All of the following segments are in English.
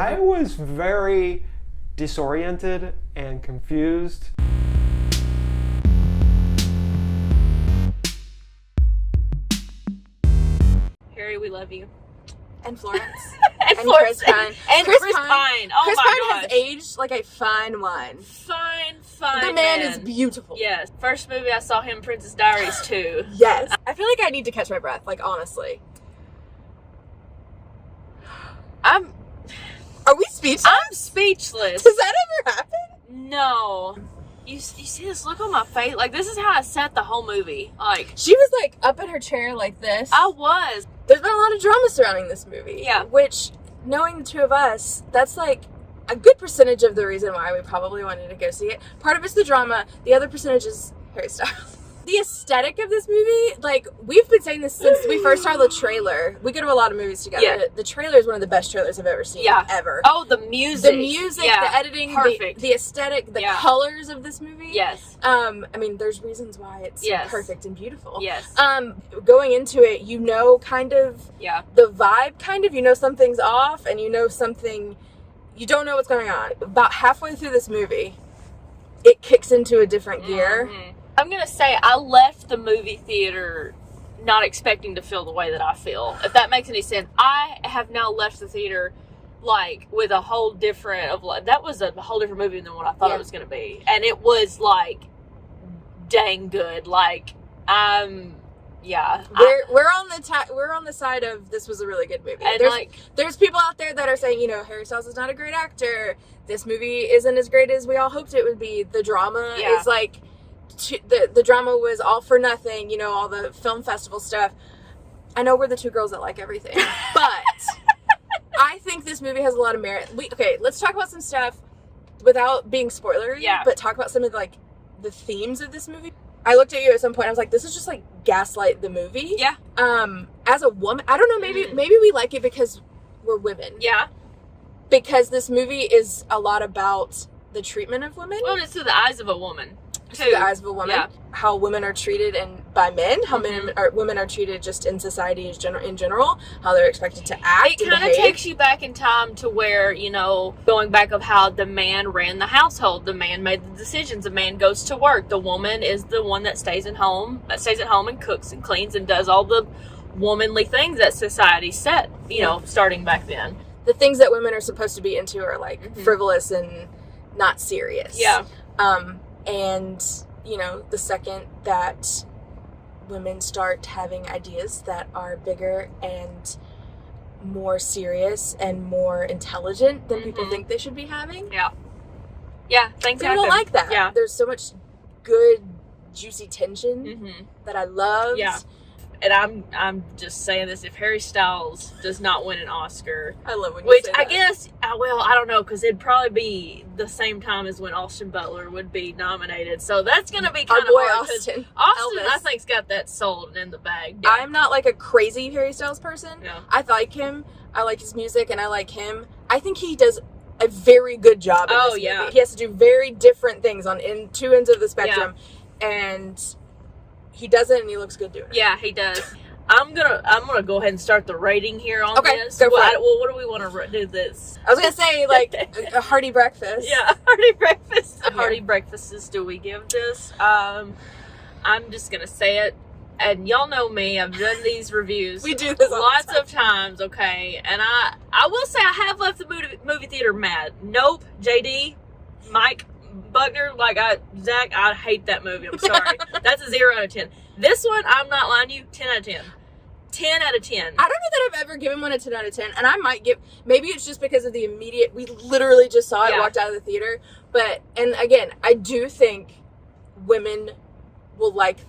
I was very disoriented and confused. Harry, we love you. And Florence. and Chris Pine. And Chris Pine. Oh Chris my Pine gosh. has aged like a fine wine. Fine The man is beautiful. Yes. First movie I saw him, Princess Diaries 2. Yes. I feel like I need to catch my breath, like, honestly. Are we speechless? I'm speechless. Does that ever happen? No. You see this look on my face? Like, this is how I sat the whole movie. Like, She was, like, up in her chair like this. I was. There's been a lot of drama surrounding this movie. Yeah. Which, knowing the two of us, that's, like, a good percentage of the reason why we probably wanted to go see it. Part of it's the drama. The other percentage is Harry Styles. The aesthetic of this movie, like, we've been saying this since we first saw the trailer. We go to a lot of movies together. Yeah. The trailer is one of the best trailers I've ever seen. Yeah. Ever. Oh, the music. The music, Yeah. the editing, Perfect. the aesthetic, the colors of this movie. Yes. I mean, there's reasons why it's perfect and beautiful. Yes. Going into it, you know, kind of the vibe, kind of, you know something's off, and you know something, you don't know what's going on. About halfway through this movie, it kicks into a different gear. Mm-hmm. I'm going to say I left the movie theater not expecting to feel the way that I feel. If that makes any sense. I have now left the theater, like, with a whole different, that was a whole different movie than what I thought it was going to be. And it was, like, dang good. Like, we're on the side of this was a really good movie. And there's people out there that are saying, you know, Harry Styles is not a great actor. This movie isn't as great as we all hoped it would be. The drama is like, the drama was all for nothing, you know, all the film festival stuff. I know we're the two girls that like everything, but I think this movie has a lot of merit. Let's talk about some stuff without being spoilery, but talk about some of, like, the themes of this movie. I looked at you at some point, I was like, this is just like Gaslight the movie. Yeah. As a woman, I don't know, maybe we like it because we're women. Yeah. Because this movie is a lot about the treatment of women. Well, it's through the eyes of a woman. Through the eyes of a woman. Yeah. How women are treated by men, how women are treated just in society in general, how they're expected to act. It kind of takes you back in time to where, you know, going back of how the man ran the household, the man made the decisions, the man goes to work, the woman is the one that stays at home and cooks and cleans and does all the womanly things that society set, you know, starting back then. The things that women are supposed to be into are, like, frivolous and not serious. Yeah. And, you know, the second that women start having ideas that are bigger and more serious and more intelligent than people think they should be having. Yeah. Yeah, things happen. I don't like that. Yeah. There's so much good, juicy tension that I loved. Yeah. And I'm just saying this, if Harry Styles does not win an Oscar, I love when you say that. I guess, well, I don't know, because it'd probably be the same time as when Austin Butler would be nominated. So that's going to be kind of hard. Austin, I think's got that sold in the bag. Yeah. I'm not like a crazy Harry Styles person. No. I like him. I like his music, and I like him. I think he does a very good job in this movie. He has to do very different things in two ends of the spectrum, and he does it, and he looks good doing it. Yeah, he does. I'm gonna go ahead and start the rating here on this. Go for it. Well, what do we want to do this? I was gonna say, like, a hearty breakfast. Yeah, hearty breakfast. Hearty breakfasts do we give this? I'm just gonna say it, and y'all know me. I've done these reviews. We do this lots of times, okay? And I will say I have left the movie theater mad. Nope, JD, Mike, Buckner, Zach, I hate that movie. I'm sorry. That's a 0 out of 10. This one, I'm not lying to you, 10 out of 10. 10 out of 10. I don't know that I've ever given one a 10 out of 10, and I might give, maybe it's just because of the immediate, we literally just saw it, walked out of the theater, and again, I do think women will like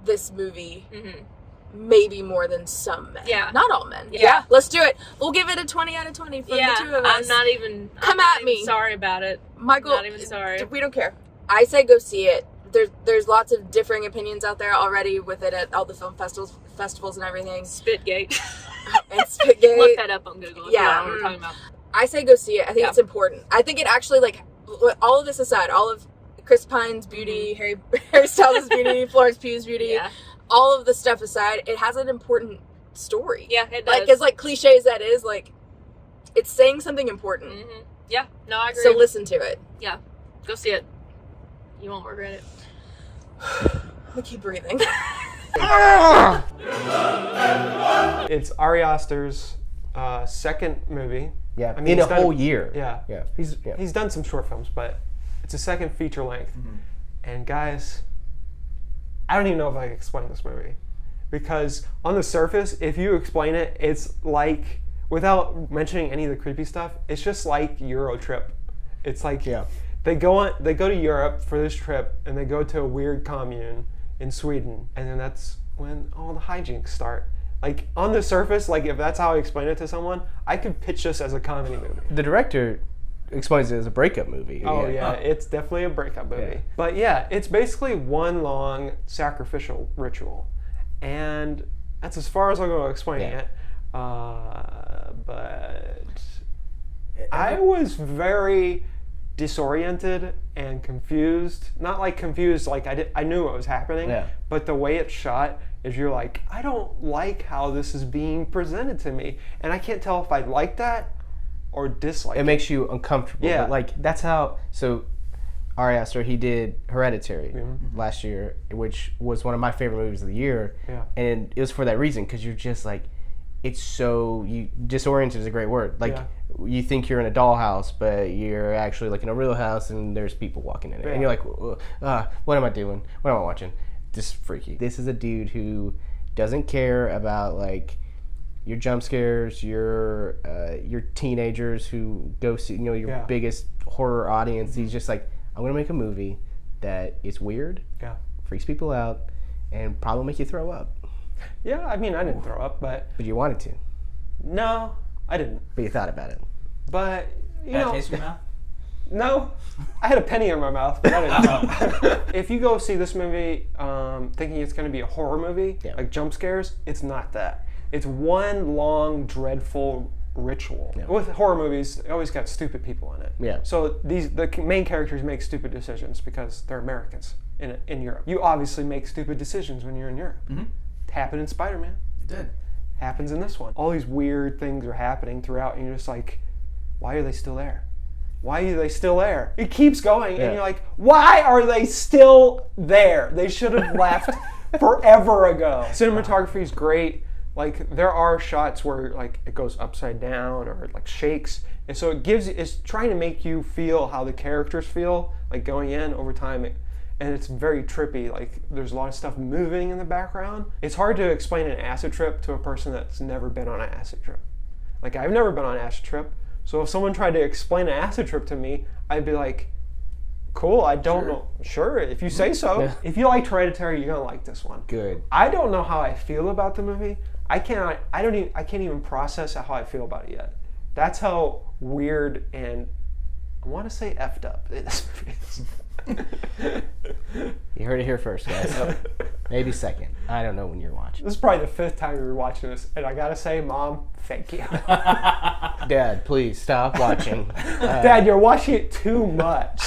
this movie maybe more than some men. Yeah. Not all men. Yeah. Let's do it. We'll give it a 20 out of 20 from the two of us. I'm not even sorry about it. Michael, not even sorry. We don't care. I say go see it. There's lots of differing opinions out there already with it at all the film festivals and everything. Spitgate. And Spitgate. Look that up on Google if you know what we're talking about. I say go see it. I think it's important. I think it actually, like, all of this aside, all of Chris Pine's beauty, Harry Styles' beauty, Florence Pugh's beauty, all of the stuff aside, it has an important story. Yeah, it does. Like, as, like, cliche as that is, like, it's saying something important. Mm-hmm. Yeah, no, I agree. So listen to it. Yeah, go see it. You won't regret it. I'm gonna keep breathing. It's Ari Aster's second movie. Yeah, I mean, in a whole year. Yeah. He's done some short films, but it's a second feature length. Mm-hmm. And guys, I don't even know if I can explain this movie. Because on the surface, if you explain it, it's like, without mentioning any of the creepy stuff, it's just like Euro Trip. It's like they go to Europe for this trip, and they go to a weird commune in Sweden, and then that's when all the hijinks start. Like, on the surface, like, if that's how I explain it to someone, I could pitch this as a comedy movie. The director explains it as a breakup movie. Oh, yeah, it's definitely a breakup movie. Yeah. But yeah, it's basically one long sacrificial ritual. And that's as far as I'm going to explain it. But I was very disoriented and confused. Not like confused, like I knew what was happening, but the way it's shot is you're like, I don't like how this is being presented to me. And I can't tell if I like that or dislike it. It makes you uncomfortable. Yeah. But like, that's how, so Ari Aster, he did Hereditary last year, which was one of my favorite movies of the year. Yeah. And it was for that reason, because you're just like, it's so, disoriented is a great word. Like, you think you're in a dollhouse, but you're actually like in a real house and there's people walking in it. And you're like, what am I doing? What am I watching? Just freaky. This is a dude who doesn't care about like your jump scares, your teenagers who go see, your biggest horror audience. He's just like, I'm gonna make a movie that is weird, freaks people out, and probably make you throw up. Yeah, I mean, I didn't throw up, but you wanted to. No, I didn't. But you thought about it. But you Bad know, taste in your mouth? No, I had a penny in my mouth, but I didn't. If you go see this movie thinking it's going to be a horror movie, like jump scares, it's not that. It's one long, dreadful ritual. Yeah. With horror movies, they always got stupid people in it. Yeah. So the main characters make stupid decisions because they're Americans in Europe. You obviously make stupid decisions when you're in Europe. Mm-hmm. It happened in Spider-Man. It did. Happens in this one. All these weird things are happening throughout, and you're just like, why are they still there? Why are they still there? It keeps going, and you're like, why are they still there? They should have left forever ago. Cinematography is great. Like, there are shots where like it goes upside down or it like shakes, and so it's trying to make you feel how the characters feel, like going in over time, and it's very trippy. Like, there's a lot of stuff moving in the background. It's hard to explain an acid trip to a person that's never been on an acid trip. Like, I've never been on an acid trip. So if someone tried to explain an acid trip to me, I'd be like, cool, I don't know. Sure, if you say so. Yeah. If you liked Hereditary, you're gonna like this one. Good. I don't know how I feel about the movie. I can't even process how I feel about it yet. That's how weird and I want to say effed up this movie is. You heard it here first, guys. Maybe second. I don't know when you're watching. This is probably the 5th time we were watching this, and I gotta say, Mom, thank you. Dad, please stop watching. Dad, you're watching it too much.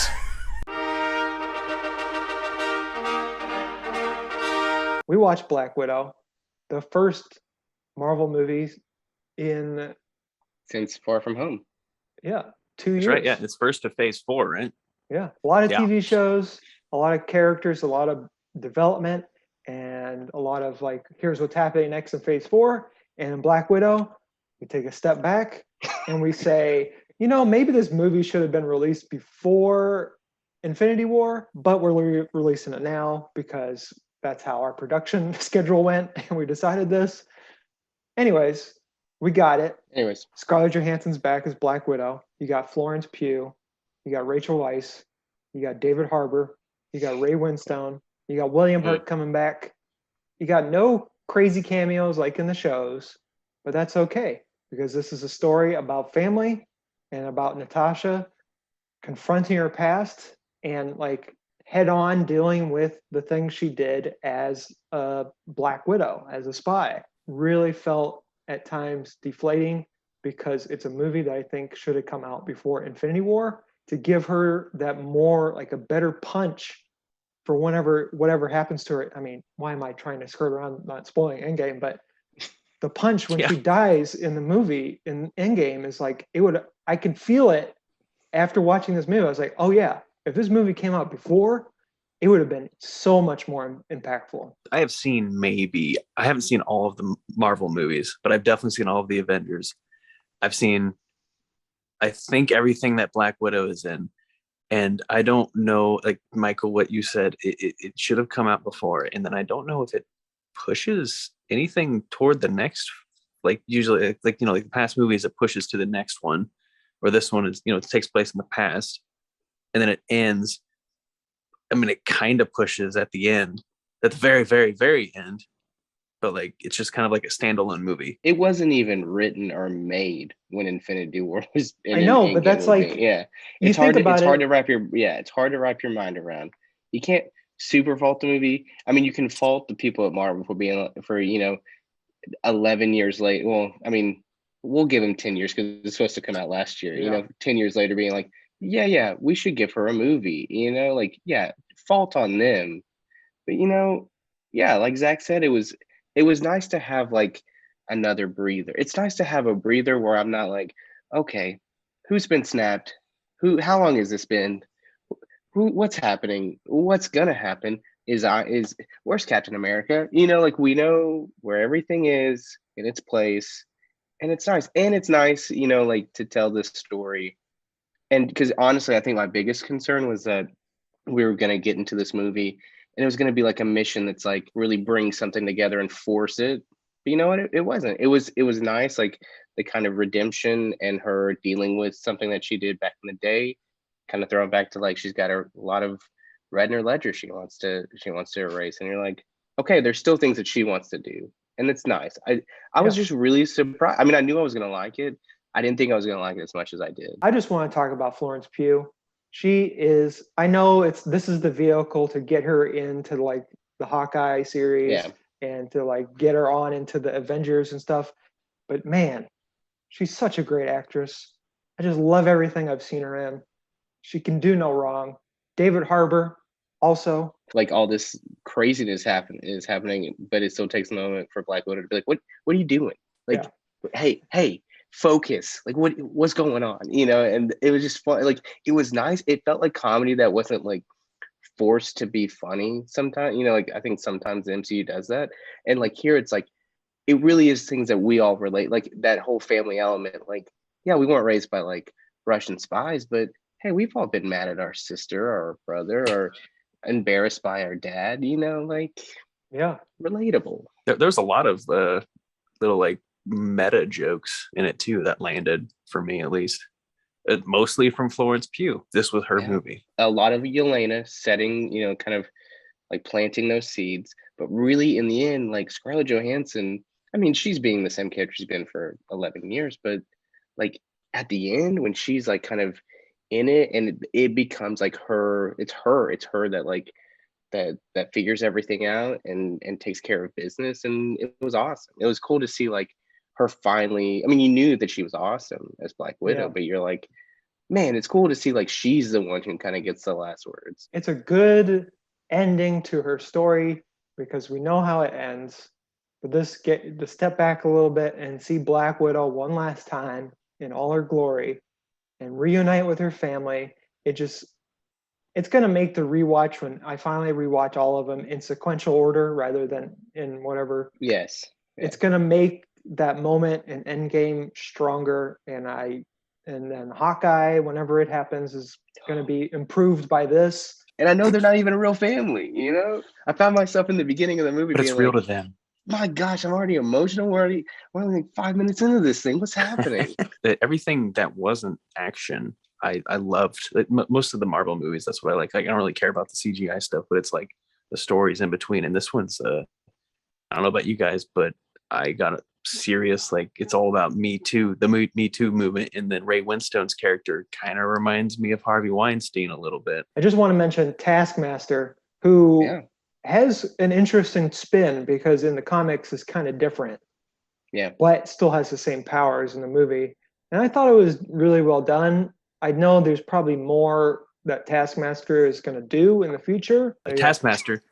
We watched Black Widow, the first Marvel movie since Far From Home. 2 years. That's right, yeah. It's first to phase 4, right? Yeah. A lot of TV shows, a lot of characters, a lot of development, and a lot of like, here's what's happening next in phase 4. And in Black Widow, we take a step back and we say, maybe this movie should have been released before Infinity War, but we're releasing it now because that's how our production schedule went, and we decided this. Anyways, we got it. Scarlett Johansson's back as Black Widow. You got Florence Pugh. You got Rachel Weisz. You got David Harbour. You got Ray Winstone. You got William Hurt coming back. You got no crazy cameos like in the shows, but that's okay because this is a story about family and about Natasha confronting her past and like head on dealing with the things she did as a Black Widow, as a spy. Really felt at times deflating because it's a movie that I think should have come out before Infinity War to give her that more like a better punch for whatever happens to her. I mean, why am I trying to skirt around not spoiling Endgame? But the punch when she dies in the movie in Endgame is like, I can feel it after watching this movie. I was like, oh yeah, if this movie came out before, it would have been so much more impactful. I haven't seen all of the Marvel movies, but I've definitely seen all of the Avengers. I've seen, I think, everything that Black Widow is in. And I don't know, like Michael, what you said, it should have come out before. And then I don't know if it pushes anything toward the next, like usually, like, like the past movies, it pushes to the next one, or this one is, it takes place in the past and then it ends. I mean, it kind of pushes at the end, at the very, very, very end. But like, it's just kind of like a standalone movie. It wasn't even written or made when Infinity War was. I know, but that's like, it's hard to wrap your mind around. You can't super fault the movie. I mean, you can fault the people at Marvel for 11 years late. Well, I mean, we'll give them 10 years because it's supposed to come out last year. 10 years later, being like, we should give her a movie. Fault on them. But like Zach said, it was nice to have like another breather. It's nice to have a breather where I'm not like, okay, who's been snapped? How long has this been? What's happening? What's gonna happen? Where's Captain America? Like, we know where everything is in its place, and it's nice. And it's nice, like, to tell this story. And because honestly, I think my biggest concern was that we were gonna get into this movie and it was going to be like a mission that's like really bring something together and force it. But you know what? It wasn't. It was nice, like the kind of redemption and her dealing with something that she did back in the day, kind of throwing back to like she's got a lot of red in her ledger she wants to erase. And you're like, okay, there's still things that she wants to do. And it's nice. I was just really surprised. I mean, I knew I was going to like it. I didn't think I was going to like it as much as I did. I just want to talk about Florence Pugh. She is, I know this is the vehicle to get her into like the Hawkeye series and to like get her on into the Avengers and stuff. But man, she's such a great actress. I just love everything I've seen her in. She can do no wrong. David Harbour also. Like, all this craziness is happening, but it still takes a moment for Black Widow to be like, what are you doing? Like, hey, focus. Like, what's going on? And it was just fun. Like, it was nice. It felt like comedy that wasn't like forced to be funny sometimes. Like, I think sometimes the MCU does that. And like here, it's like, it really is things that we all relate, like that whole family element. Like, we weren't raised by like Russian spies, but hey, we've all been mad at our sister or our brother or embarrassed by our dad, like, relatable. There's a lot of little like meta jokes in it too that landed for me, at least. Mostly from Florence Pugh. This was her movie. A lot of Yelena setting, kind of like planting those seeds, but really in the end, like Scarlett Johansson, I mean, she's being the same character she's been for 11 years, but like at the end when she's like kind of in it and it becomes like it's her that like that figures everything out and takes care of business. And it was awesome. It was cool to see like her finally, I mean, you knew that she was awesome as Black Widow, but you're like, man, it's cool to see like she's the one who kind of gets the last words. It's a good ending to her story because we know how it ends. But get to step back a little bit and see Black Widow one last time in all her glory and reunite with her family. It's going to make the rewatch, when I finally rewatch all of them in sequential order rather than in whatever. Yes. It's going to make that moment in Endgame stronger, and then Hawkeye, whenever it happens, is going to be improved by this. And I know they're not even a real family, I found myself in the beginning of the movie, but it's real to them. My gosh, I'm already emotional. We're only like 5 minutes into this thing. What's happening? Everything that wasn't action, I loved. Like, most of the Marvel movies, that's what I like. Like, I don't really care about the CGI stuff, but it's like the stories in between. And this one's, I don't know about you guys, but I got a serious, like, it's all about Me Too, the Me Too movement. And then Ray Winstone's character kind of reminds me of Harvey Weinstein a little bit. I just want to mention Taskmaster, who has an interesting spin because in the comics is kind of different. Yeah. But still has the same powers in the movie. And I thought it was really well done. I know there's probably more that Taskmaster is going to do in the future. Taskmaster.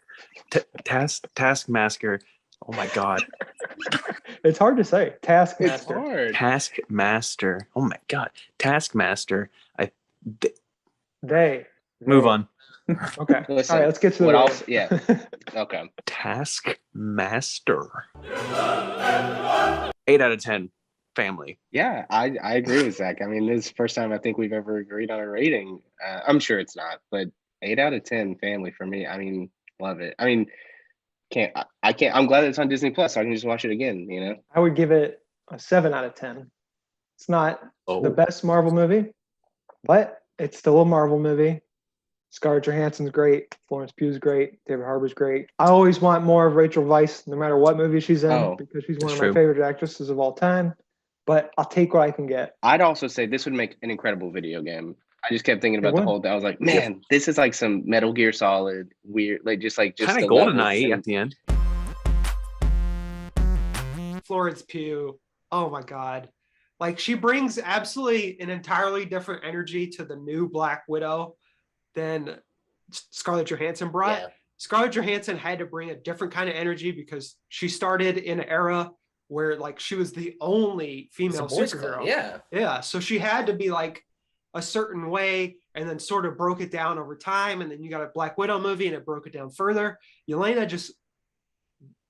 Taskmaster. Oh my God. It's hard to say. It's Taskmaster. hard. Taskmaster. Oh my god. Taskmaster. They. Move on. Okay. Listen, all right, let's get to the what rating. else? Yeah. Okay. Taskmaster. 8 out of 10. Family. Yeah, I agree with Zach. I mean, this is the first time I think we've ever agreed on a rating. I'm sure it's not, but 8 out of 10 family for me. I mean, love it. I mean, I can't. I'm glad it's on Disney Plus, so I can just watch it again. You know, I would give it a 7 out of 10. It's not the best Marvel movie, but it's still a Marvel movie. Scarlett Johansson's great. Florence Pugh's great. David Harbour's great. I always want more of Rachel Weisz, no matter what movie she's in, because she's one of my favorite actresses of all time. But I'll take what I can get. I'd also say this would make an incredible video game. I just kept thinking about the whole thing. I was like, man, this is like some Metal Gear Solid, weird, just kind of GoldenEye at the end. Florence Pugh. Oh my God. Like, she brings absolutely an entirely different energy to the new Black Widow than Scarlett Johansson brought. Yeah. Scarlett Johansson had to bring a different kind of energy because she started in an era where like she was the only female superhero. Yeah. So she had to be like a certain way and then sort of broke it down over time. And then you got a Black Widow movie and it broke it down further. Yelena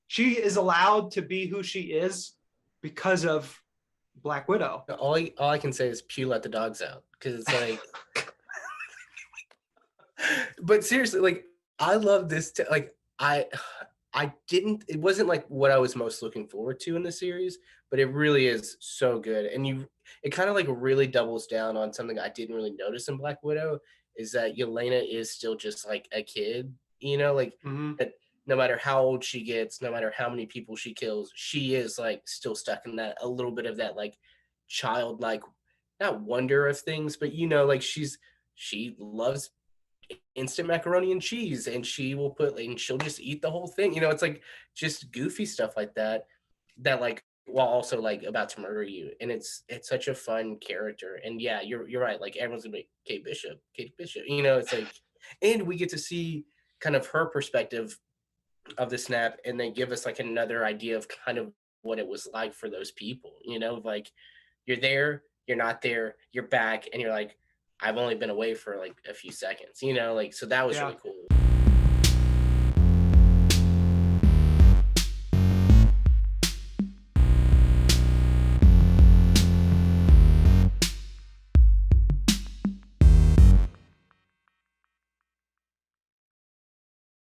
she is allowed to be who she is because of Black Widow. All I can say is Pew let the dogs out, because it's like but seriously, like, I love this it wasn't like what I was most looking forward to in the series, but it really is so good. And it kind of like really doubles down on something I didn't really notice in Black Widow, is that Yelena is still just like a kid, you know, like that no matter how old she gets, no matter how many people she kills, she is like still stuck in that, a little bit of that like childlike, not wonder of things, but you know, like she loves instant macaroni and cheese, and she'll just eat the whole thing, you know. It's like just goofy stuff like that like, while also like about to murder you. And it's such a fun character. And yeah, you're right, like everyone's gonna be Kate Bishop, you know. It's like, and we get to see kind of her perspective of the snap, and then give us like another idea of kind of what it was like for those people, you know, like you're there, you're not there, you're back, and you're like, I've only been away for like a few seconds, you know, like, so that was really cool.